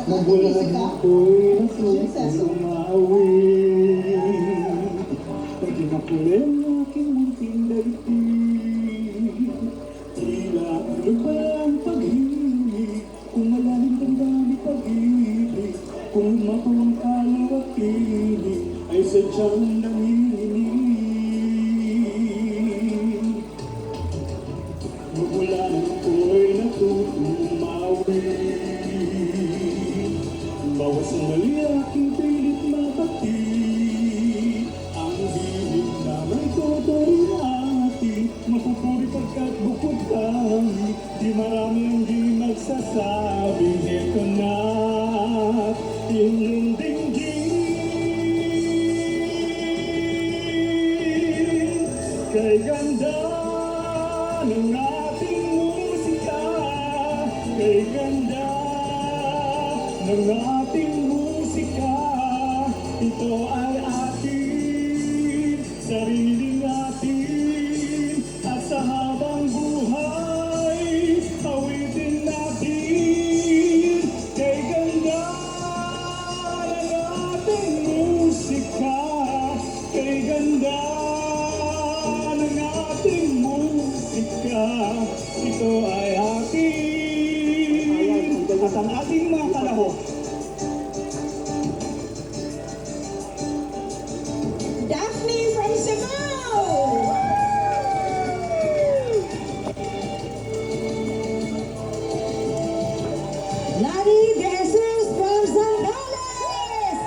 Mabulan ako'y natutong maawin. Paging ako'y ang aking munting daigdig. Tila ano ba ang pag-ibig? Kung malalim ang dami pag-ibig, kung matuwang kalaw at pinig, ay sadyang nanginginig. Mabulan ako'y natutong maawin. Bawas ang mali aking pilit mapatid. Ang bibig na may totoo natin, mapupuri pagkat bukod kami. Di marami ang di magsasabi, ito na inyong dinggin. Kay ganda ng ating musika, kay ganda ng ating musika, ito ay atin, sarili natin, at sa habang buhay, awitin natin. Kay ganda ng ating musika, kay ganda ng ating musika, ito ay atin. At ang ating mga kalahok. Daphne from Cebu! Lani De Jesus from Zambales!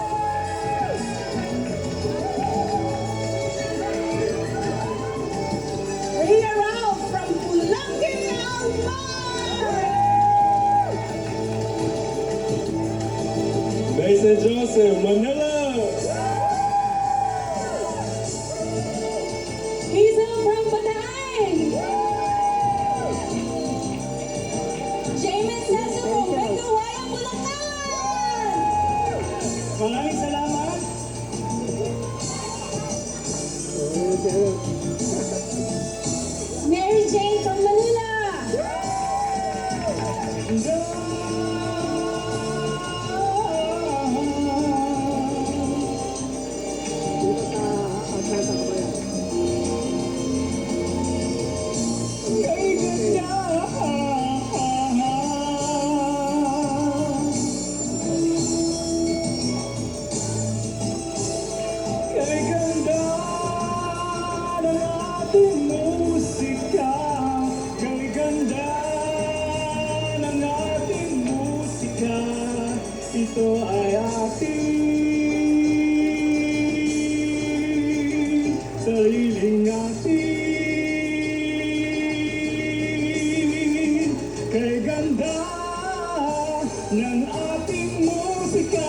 Rhea Ralph from Pulaki, Almar! St. Joseph, Manila. Hazel from Bataan! Jamin Cesar from Bengawayan, Bulacan! Maraming salamat. Mary Jane from Manila! Kay ganda ng ating musika, kay ganda ng ating musika, ito ay ating, sariling atin. Kay ganda ng ating musika,